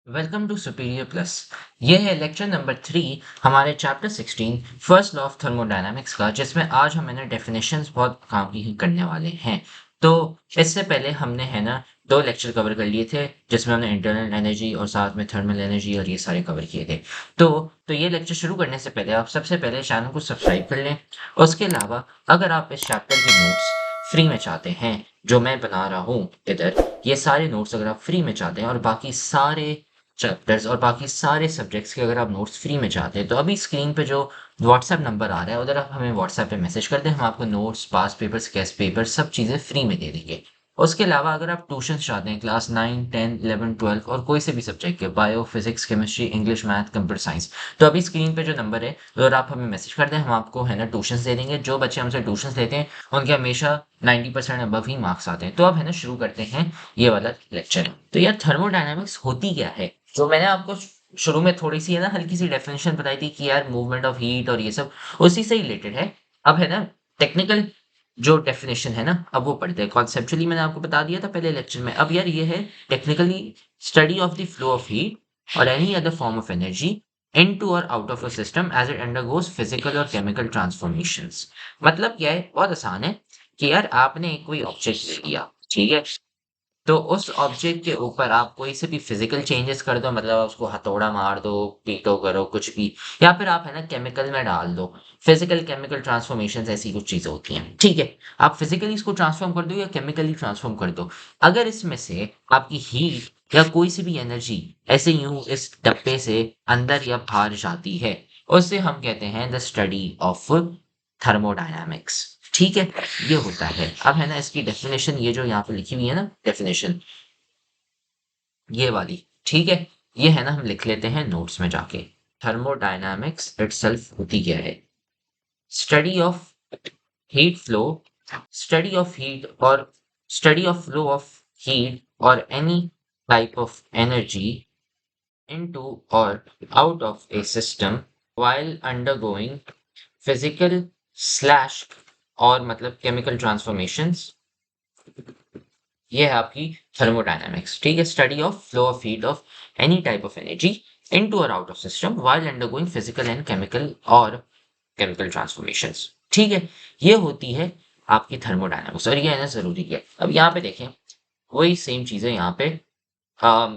Welcome to superior plus. ये है lecture number 3 हमारे chapter 16 first law of thermodynamics का, जिसमें आज हम है ना डेफिनेशंस बहुत काम की करने वाले हैं। तो इससे पहले हमने है ना दो लेक्चर कवर कर लिए थे, जिसमें हमने इंटरनल एनर्जी और साथ में थर्मल एनर्जी और ये सारे कवर किए थे। तो ये लेक्चर शुरू करने से पहले आप सबसे पहले चैनल को सब्सक्राइब कर लें। उसके अलावा अगर आप इस चैप्टर के नोट्स फ्री में चाहते हैं, जो मैं बना रहा हूँ इधर, ये सारे नोट्स अगर आप फ्री में चाहते हैं और बाकी सारे चैप्टर्स और बाकी सारे सब्जेक्ट्स के अगर आप नोट्स फ्री में चाहते हैं, तो अभी स्क्रीन पे जो व्हाट्सएप नंबर आ रहा है उधर आप हमें व्हाट्सएप पे मैसेज कर दें। हम आपको नोट्स, पास पेपर्स, गेस्ट पेपर सब चीज़ें फ्री में दे देंगे। उसके अलावा अगर आप ट्यूशन चाहते हैं क्लास 9, 10, 11, 12 और कोई से भी सब्जेक्ट के, bio, physics, chemistry, English, math, computer science, तो अभी स्क्रीन पे जो नंबर है अगर आप हमें मैसेज कर दें, हम आपको है ना ट्यूशन दे देंगे। जो बच्चे हमसे ट्यूशन लेते हैं उनके हमेशा 90% अबव ही मार्क्स आते हैं। तो अब है ना शुरू करते हैं ये वाला लेक्चर। तो यार थर्मोडायनामिक्स होती क्या है? जो मैंने आपको शुरू में थोड़ी सी है ना हल्की सी डेफिनेशन बताई थी कि यार मूवमेंट ऑफ हीट और ये सब उसी से रिलेटेड है। अब है ना टेक्निकल जो डेफिनेशन है ना, अब वो पढ़ते हैं। कॉन्सेप्चुअली मैंने आपको बता दिया था पहले लेक्चर में। अब यार ये है technically study of the flow of heat और any other form of energy into और out of a system as it undergoes physical और केमिकल ट्रांसफॉर्मेशंस। मतलब क्या है? बहुत आसान है कि यार आपने एक कोई ऑब्जेक्ट ले लिया, ठीक है? तो उस ऑब्जेक्ट के ऊपर आप कोई से भी फिजिकल चेंजेस कर दो, मतलब आप उसको हथौड़ा मार दो, पीटो करो, कुछ भी, या फिर आप है ना केमिकल में डाल दो। फिजिकल केमिकल ट्रांसफॉर्मेशन ऐसी कुछ चीजें होती हैं, ठीक है? आप फिजिकली इसको ट्रांसफॉर्म कर दो या केमिकली ट्रांसफॉर्म कर दो। अगर इसमें से आपकी हीट या कोई सी भी एनर्जी ऐसे यूं इस डब्बे से अंदर या बाहर जाती है, उसे हम कहते हैं द स्टडी ऑफ थर्मोडायनामिक्स। ठीक है, ये होता है। अब है ना इसकी डेफिनेशन, ये जो यहाँ पे लिखी हुई है ना डेफिनेशन, ये वाली, ठीक है? ये है ना हम लिख लेते हैं नोट्स में जाके। थर्मोडायनामिक्स इटसेल्फ होती क्या है? Study of heat flow, study of heat और study of flow of heat और any type of energy into or out of a system while undergoing physical slash और मतलब केमिकल ट्रांसफॉर्मेशंस। ये है आपकी थर्मोडायनामिक्स, ठीक है? Study of flow of heat of any type of energy into और out of system while undergoing physical and chemical और chemical transformations, ठीक है? ये होती है आपकी थर्मोडायनामिक्स और ये है ना जरूरी है। अब यहाँ पे देखें, वही सेम चीज़ है यहाँ पे।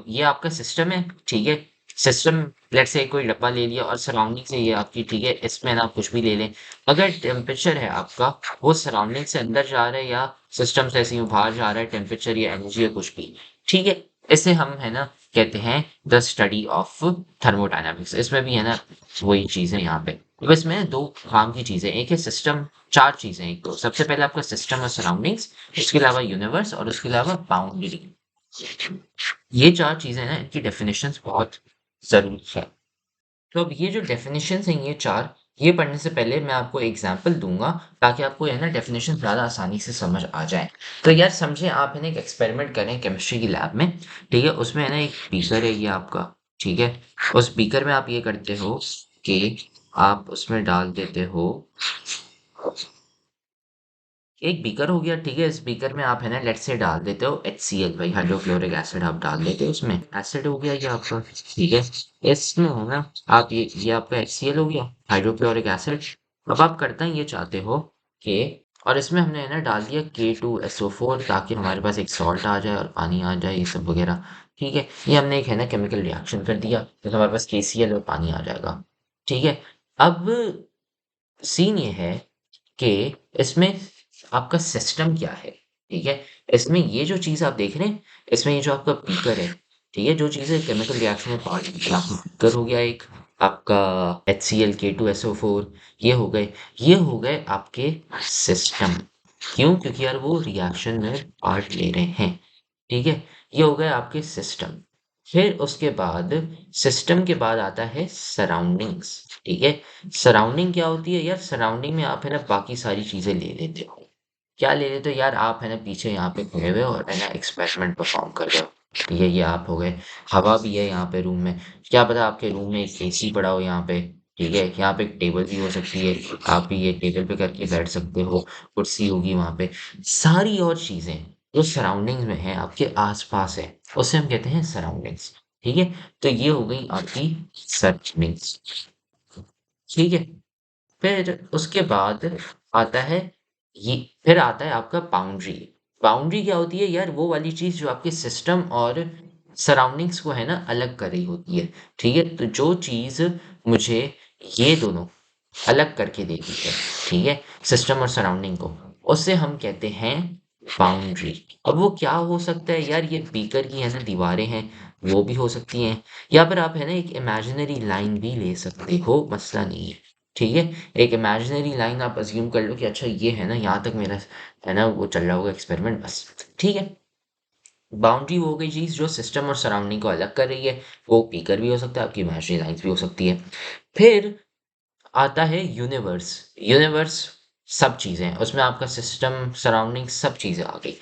ये आपका सिस्टम है, ठीक है? सिस्टम, लेट्स से कोई डब्बा ले लिया और सराउंडिंग से ये आपकी, ठीक है? इसमें ना आप कुछ भी ले लें। अगर टेम्परेचर है आपका वो सराउंडिंग से अंदर जा रहा है या सिस्टम से ऐसे ही बाहर जा रहा है, टेम्परेचर या एनर्जी या कुछ भी, ठीक है? इसे हम है ना कहते हैं द स्टडी ऑफ थर्मोडायनामिक्स। इसमें भी है ना वही चीज़ है यहाँ पे। अब इसमें दो काम की चीज़ें, एक है सिस्टम, चार चीज़ें। एक तो सबसे पहले आपका सिस्टम और सराउंडिंग्स, उसके अलावा यूनिवर्स और उसके अलावा बाउंड्री। ये चार चीजें ना, इनकी डेफिनेशंस बहुत जरूरी है। तो अब ये जो डेफिनेशंस हैं ये चार, ये पढ़ने से पहले मैं आपको एग्जांपल दूंगा ताकि आपको है ना डेफिनेशन ज़्यादा आसानी से समझ आ जाए। तो यार समझे, आप है ना एक एक्सपेरिमेंट करें केमिस्ट्री की लैब में, ठीक है? उसमें है ना एक बीकर है ये आपका, ठीक है? उस बीकर में आप ये करते हो कि आप उसमें डाल देते हो, एक बीकर हो गया, ठीक है? इस बीकर में आप है ना लेट्स से डाल देते हो HCl, भाई हाइड्रोक्लोरिक एसिड आप डाल देते हो उसमें। एसिड हो गया ये आपका, ठीक है? इसमें हो ना आप ये आपका HCl हो गया, हाइड्रोक्लोरिक एसिड। अब आप करते हैं ये चाहते हो कि, और इसमें हमने है ना डाल दिया K2SO4 ताकि हमारे पास एक सॉल्ट आ जाए और पानी आ जाए, ये सब वगैरह, ठीक है? ये हमने एक है ना केमिकल रिएक्शन कर दिया तो हमारे पास KCl और पानी आ जाएगा, ठीक है? अब सीन ये है कि इसमें आपका सिस्टम क्या है, ठीक है? इसमें ये जो चीज़ आप देख रहे हैं, इसमें ये जो आपका बीकर है, ठीक है? जो चीज़ें केमिकल रिएक्शन में पार्ट बीकर हो गया एक, आपका HCl, K2SO4, ये हो गए आपके सिस्टम। क्यों? क्योंकि यार वो रिएक्शन में पार्ट ले रहे हैं, ठीक है? ये हो गए आपके सिस्टम। फिर उसके बाद सिस्टम के बाद आता है सराउंडिंग्स, ठीक है? सराउंडिंग क्या होती है यार? सराउंडिंग में आप है ना बाकी सारी चीजें ले लेते हो। क्या ले लेते हो यार? आप है ना पीछे यहाँ पे खड़े हुए हो और है ना एक्सपेरिमेंट परफॉर्म कर रहे हो, ठीक है? ये आप हो गए। हवा भी है यहाँ पे रूम में, क्या पता आपके रूम में एक AC पड़ा हो यहाँ पे, ठीक है? यहाँ पे एक टेबल भी हो सकती है, आप भी ये टेबल पे करके बैठ सकते हो, कुर्सी होगी वहाँ पे। सारी और चीजें जो सराउंडिंग्स में है, आपके आसपास है, उसे हम कहते हैं सराउंडिंग्स। ठीक है, तो ये हो गई आपकी सराउंडिंग्स। ठीक है, फिर उसके बाद आता है ये फिर आता है आपका बाउंड्री। बाउंड्री क्या होती है यार? वो वाली चीज जो आपके सिस्टम और सराउंडिंग्स को है ना अलग कर रही होती है। ठीक है, तो जो चीज मुझे ये दोनों अलग करके देती है, ठीक है, सिस्टम और सराउंडिंग को, उसे हम कहते हैं बाउंड्री। अब वो क्या हो सकता है यार? ये बीकर की है ना दीवारें हैं, वो भी हो सकती हैं, या फिर आप है ना एक इमेजिनरी लाइन भी ले सकते हो, मसला नहीं है। ठीक है, एक इमेजिनरी लाइन आप अज्यूम कर लो कि अच्छा ये है ना, यहाँ तक मेरा है ना वो चल रहा होगा एक्सपेरिमेंट, बस। ठीक है, बाउंड्री वो गई चीज जो सिस्टम और सराउंडिंग को अलग कर रही है। वो पीकर भी हो सकता है, आपकी इमेजिनरी लाइन्स भी हो सकती है। फिर आता है यूनिवर्स। यूनिवर्स सब चीजें, उसमें आपका सिस्टम सराउंडिंग सब चीजें आ गई।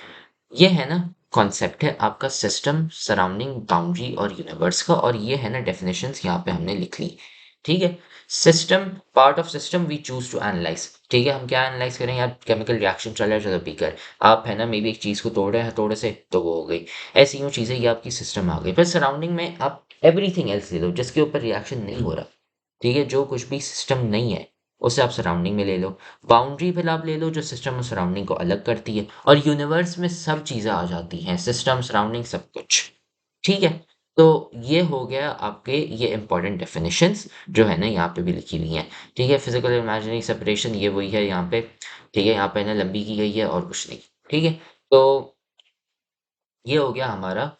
ये है ना कॉन्सेप्ट है आपका सिस्टम सराउंडिंग बाउंड्री और यूनिवर्स का, और ये है ना डेफिनेशंस यहाँ पे हमने लिख ली। ठीक है, system, part of system we choose to analyse. ठीक है, हम क्या एनालाइज करें यार? केमिकल रिएक्शन चल रहा है, चलो बीकर, आप है ना मे बी एक चीज को तोड़ रहे हैं हथौड़े से, तो वो हो गई। ऐसी यूं चीजें, ये आपकी सिस्टम आ गई। फिर सराउंडिंग में आप एवरीथिंग एल्स ले लो जिसके ऊपर रिएक्शन नहीं हो रहा। ठीक है, जो कुछ भी सिस्टम नहीं है उसे आप सराउंडिंग में ले लो। बाउंड्री फिर आप ले लो जो सिस्टम और सराउंडिंग को अलग करती है, और यूनिवर्स में सब चीजें आ जाती हैं, सिस्टम सराउंडिंग सब कुछ। ठीक है, तो ये हो गया आपके ये इंपॉर्टेंट डेफिनेशंस जो है ना यहाँ पे भी लिखी हुई हैं। ठीक है, फिजिकल इमेजिनरी सेपरेशन ये वही है यहाँ पे। ठीक है, यहाँ पे ना लंबी की गई है और कुछ नहीं। ठीक है, तो ये हो गया हमारा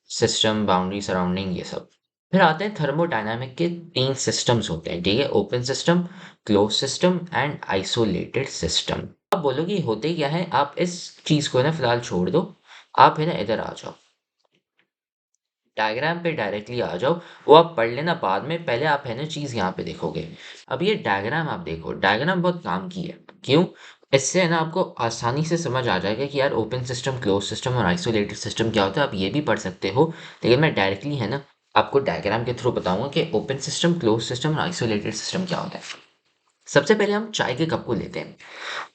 सिस्टम, बाउंड्री, सराउंडिंग, ये सब। फिर आते हैं थर्मोडायनामिक के तीन सिस्टम्स होते हैं। ठीक है, open system, close system and isolated system. आप बोलोगे ये होते क्या है? आप इस चीज को ना फिलहाल छोड़ दो, आप है ना इधर आ जाओ, डायग्राम पे डायरेक्टली आ जाओ। वो आप पढ़ लेना बाद में, पहले आप है ना चीज यहाँ पे देखोगे। अब ये डायग्राम आप देखो, डायग्राम बहुत काम की है। क्यों? इससे है ना आपको आसानी से समझ आ जाएगा कि यार ओपन सिस्टम, क्लोज सिस्टम और आइसोलेटेड सिस्टम क्या होता है। आप ये भी पढ़ सकते हो, लेकिन मैं डायरेक्टली है ना आपको डायग्राम के थ्रू बताऊंगा कि ओपन सिस्टम, क्लोज सिस्टम और आइसोलेटेड सिस्टम क्या होता है। सबसे पहले हम चाय के कप को लेते हैं।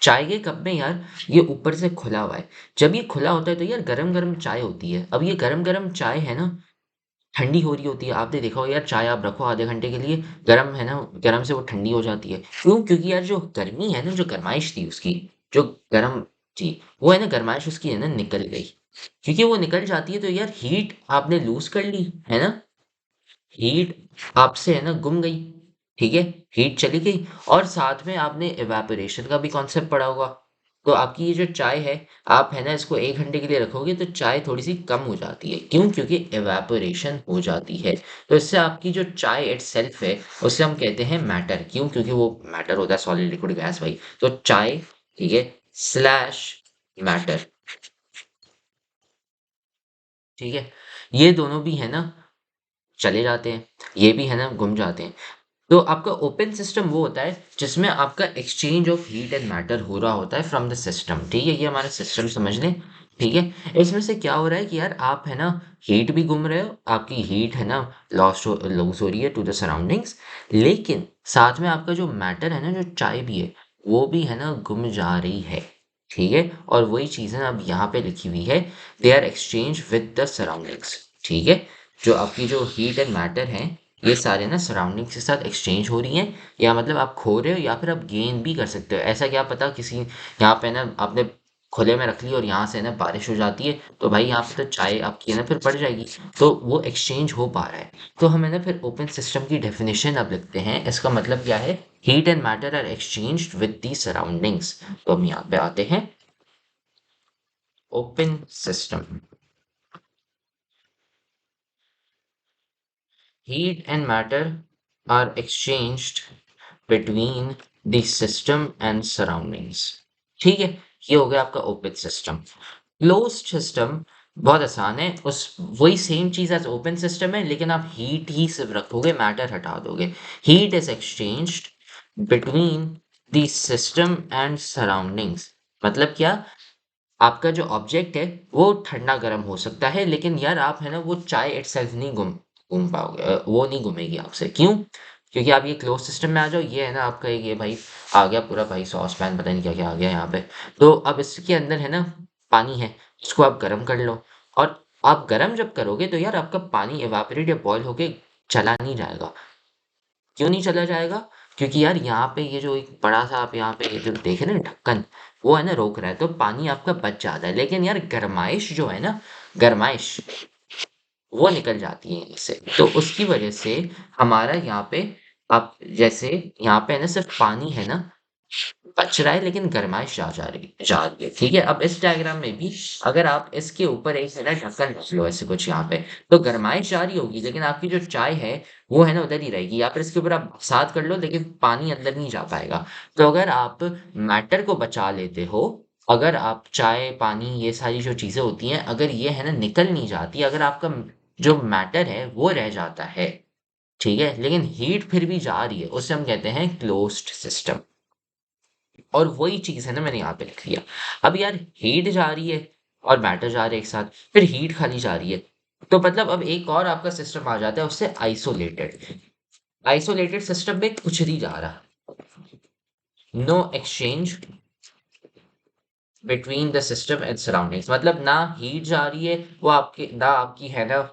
चाय के कप में यार ये ऊपर से खुला हुआ है। जब ये खुला होता है तो यार गरम गरम चाय होती है। अब ये गरम गरम चाय है ना ठंडी हो रही होती है। आपने देखा हो यार, चाय आप रखो आधे घंटे के लिए, गर्म है ना, गर्म से वो ठंडी हो जाती है। क्यों? क्योंकि यार जो गर्मी है ना, जो गर्माइश थी उसकी, जो गर्म थी, वो है ना गर्माइश उसकी है ना निकल गई। क्योंकि वो निकल जाती है तो यार हीट आपने लूज कर ली है ना, हीट आपसे है ना गुम गई। ठीक है, हीट चली गई। और साथ में आपने इवेपोरेशन का भी कॉन्सेप्ट पढ़ा होगा। तो आपकी ये जो चाय है, आप है ना इसको 1 घंटे के लिए रखोगे तो चाय थोड़ी सी कम हो जाती है। क्यों? क्योंकि इवेपोरेशन हो जाती है। तो इससे आपकी जो चाय इट सेल्फ है, उसे हम कहते हैं मैटर। क्यों? क्योंकि वो मैटर होता है, सॉलिड लिक्विड गैस भाई। तो चाय, ठीक है, स्लैश मैटर। ठीक है, ये दोनों भी है ना चले जाते हैं, ये भी है ना गुम जाते हैं। तो आपका ओपन सिस्टम वो होता है जिसमें आपका exchange of heat and matter हो रहा होता है फ्रॉम द सिस्टम। ठीक है, ये हमारा सिस्टम समझ लें। ठीक है, इसमें से क्या हो रहा है कि यार आप है ना हीट भी घूम रहे हो, आपकी हीट है ना लॉस हो रही है टू द सराउंडिंग्स, लेकिन साथ में आपका जो मैटर है ना, जो चाय भी है, वो भी है ना गुम जा रही है। ठीक है, और वही चीज़ें अब यहाँ पे लिखी हुई है, they are exchange with the surroundings. ठीक है, जो आपकी जो हीट एंड मैटर है, ये सारे ना सराउंडिंग्स के साथ एक्सचेंज हो रही हैं। या मतलब आप खो रहे हो या फिर आप गेन भी कर सकते हो। ऐसा क्या पता किसी यहाँ पे ना आपने खुले में रख ली और यहाँ से ना बारिश हो जाती है, तो भाई यहाँ पे तो चाय आपकी है ना फिर पड़ जाएगी। तो वो एक्सचेंज हो पा रहा है। तो हम है ना फिर ओपन सिस्टम की डेफिनेशन अब लिखते हैं। इसका मतलब क्या है? Heat and matter are exchanged with the surroundings. तो हम यहाँ पे आते हैं, open system, heat and matter are exchanged between the system and surroundings। ठीक है, ये हो गया आपका ओपन सिस्टम। क्लोज सिस्टम बहुत आसान है, उस वही सेम चीज एज ओपन सिस्टम है, लेकिन आप हीट ही सिर्फ रखोगे, मैटर हटा दोगे। Heat is exchanged between the system and surroundings. मतलब क्या? आपका जो ऑब्जेक्ट है वो ठंडा गर्म हो सकता है, लेकिन यार आप है ना वो चाय इटसेल्फ नहीं घूम घूम पाओगे, वो नहीं घूमेगी आपसे। क्यों? क्योंकि आप ये क्लोज सिस्टम में आ जाओ, ये है ना आपका एक ये भाई आ गया पूरा भाई सॉस पैन, पता नहीं क्या क्या आ गया यहाँ पे। तो अब इसके अंदर है ना पानी है, इसको आप गर्म कर लो, और आप गर्म जब करोगे तो यार आपका पानी इवेपोरेट या बॉयल होके चला नहीं जाएगा। क्यों नहीं चला जाएगा? क्योंकि यार यहाँ पे ये जो एक बड़ा-सा आप यहाँ पे ये जो देख रहे हैं ना ढक्कन, वो है ना रोक रहा है, तो पानी आपका बच जाता है। लेकिन यार गरमाइश जो है ना, गरमाइश वो निकल जाती है इससे। तो उसकी वजह से हमारा यहाँ पे अब जैसे यहाँ पे है ना सिर्फ पानी है ना बच रहा है, लेकिन गरमाइश जा रही है, ठीक है? अब इस डायग्राम में भी अगर आप इसके ऊपर एक है ना ढक्कन रख लो ऐसे कुछ यहाँ पे, तो गरमाइश जा रही होगी, लेकिन आपकी जो चाय है वो है ना उधर ही रहेगी, या फिर इसके ऊपर आप बरसात कर लो लेकिन पानी अंदर नहीं जा पाएगा। तो अगर आप मैटर को बचा लेते हो, अगर आप चाय पानी ये सारी जो चीजें होती हैं, अगर ये है ना निकल नहीं जाती, अगर आपका जो मैटर है वो रह जाता है, ठीक है, लेकिन हीट फिर भी जा रही है, उसे हम कहते हैं क्लोज्ड सिस्टम। और वही चीज है ना मैंने यहाँ पे लिख लिया। अब यार हीट जा रही है और मैटर जा रहे हैं एक साथ, फिर हीट खाली जा रही है, तो मतलब अब एक और आपका सिस्टम आ जाता है उससे आइसोलेटेड। आइसोलेटेड सिस्टम में कुछ नहीं जा रहा, no exchange between the system and surroundings, मतलब ना हीट जा रही है, वो आपकी ना आपकी है ना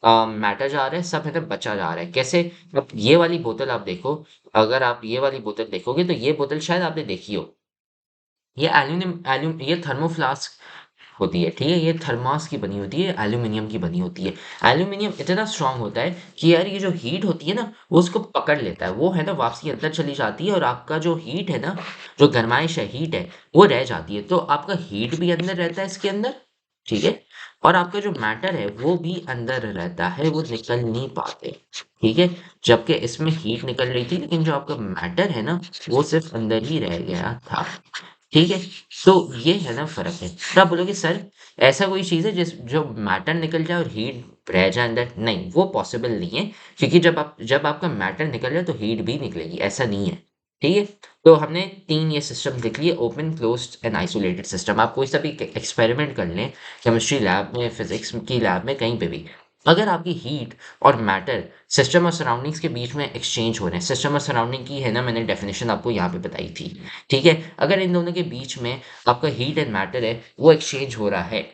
मैटर जा रहा है, सब है ना बचा जा रहा है। कैसे? अब ये वाली बोतल आप देखो, अगर आप ये वाली बोतल देखोगे तो ये बोतल शायद आपने देखी हो, ये ये थर्मोफ्लास्क होती है, ठीक है, ये थर्मास की बनी होती है, एल्यूमिनियम की बनी होती है। एल्यूमिनियम इतना स्ट्रांग होता है कि यार ये जो हीट होती है ना वो उसको पकड़ लेता है, वो है ना वापसी अंदर चली जाती है, और आपका जो हीट है ना, जो गर्माइश है हीट है वो रह जाती है, तो आपका हीट भी अंदर रहता है इसके अंदर, ठीक है, और आपका जो मैटर है वो भी अंदर रहता है, वो निकल नहीं पाते, ठीक है। जबकि इसमें हीट निकल रही थी, लेकिन जो आपका मैटर है ना वो सिर्फ अंदर ही रह गया था, ठीक है। तो ये है ना फ़र्क है। तो आप बोलोगे सर ऐसा कोई चीज़ है जो मैटर निकल जाए और हीट रह जाए अंदर? नहीं, वो पॉसिबल नहीं है, क्योंकि जब आपका मैटर निकल जाए तो हीट भी निकलेगी, ऐसा नहीं है, ठीक है। तो हमने 3 ये सिस्टम लिख लिए, open, closed end isolated system. आप कोई सा भी एक्सपेरिमेंट कर लें, केमिस्ट्री लैब में, फिज़िक्स की लैब में, कहीं पे भी। अगर आपकी हीट और मैटर सिस्टम और सराउंडिंग्स के बीच में एक्सचेंज हो रहे हैं, सिस्टम और सराउंडिंग की है ना मैंने डेफिनेशन आपको यहाँ पे बताई थी, ठीक है। अगर इन दोनों के बीच में आपका हीट एंड मैटर है वो एक्सचेंज हो रहा है,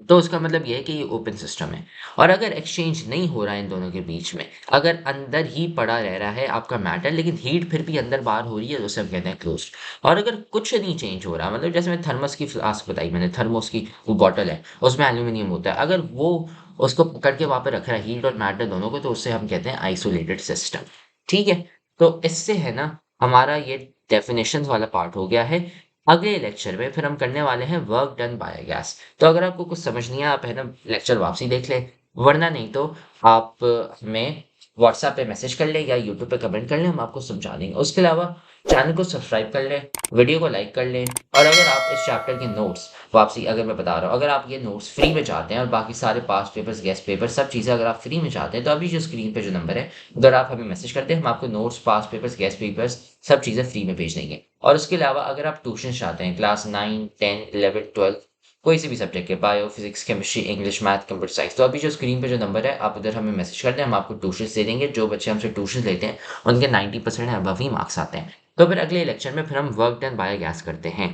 तो उसका मतलब ये है कि ये ओपन सिस्टम है। और अगर एक्सचेंज नहीं हो रहा है इन दोनों के बीच में, अगर अंदर ही पड़ा रह रहा है आपका मैटर, लेकिन हीट फिर भी अंदर बाहर हो रही है, तो उसे हम कहते हैं क्लोज्ड। और अगर कुछ नहीं चेंज हो रहा, मतलब जैसे मैं थर्मस की फ्लास्क बताई मैंने, थर्मोस की वो बॉटल है, उसमें एल्यूमिनियम होता है, अगर वो उसको पकड़ के वहां पे रख रहा है हीट और मैटर दोनों को, तो उससे हम कहते हैं आइसोलेटेड सिस्टम, ठीक है। तो इससे है ना हमारा ये डेफिनेशन वाला पार्ट हो गया है। अगले लेक्चर में फिर हम करने वाले हैं वर्क डन बाय गैस। तो अगर आपको कुछ समझ नहीं आया, आप है ना लेक्चर वापसी देख लें, वरना नहीं तो आप हमें व्हाट्सएप पे मैसेज कर लें या यूट्यूब पे कमेंट कर लें, हम आपको समझा देंगे। उसके अलावा चैनल को सब्सक्राइब कर लें, वीडियो को लाइक कर लें, और अगर आप इस चैप्टर के नोट्स वापसी अगर मैं बता रहा हूँ, अगर आप ये नोट्स फ्री में चाहते हैं और बाकी सारे पास्ट पेपर्स गेस्ट पेपर सब चीज़ें अगर आप फ्री में चाहते हैं, तो अभी जो स्क्रीन पे जो नंबर है उधर आप हमें मैसेज करते हैं, हम आपको notes past papers guest papers सब चीज़ें फ्री में भेज देंगे। और उसके अलावा अगर आप ट्यूशन चाहते हैं क्लास 9, 10, 11, 12 कोई से भी सब्जेक्ट के, bio, physics, chemistry, English, math, computer science, तो अभी जो स्क्रीन पे जो नंबर है आप उधर हमें मैसेज कर दें, हम आपको ट्यूशन दे देंगे। जो बच्चे हमसे ट्यूशन लेते हैं उनके 90% अबव ही मार्क्स आते हैं। तो फिर अगले लेक्चर में फिर हम वर्क डन बाय गैस करते हैं।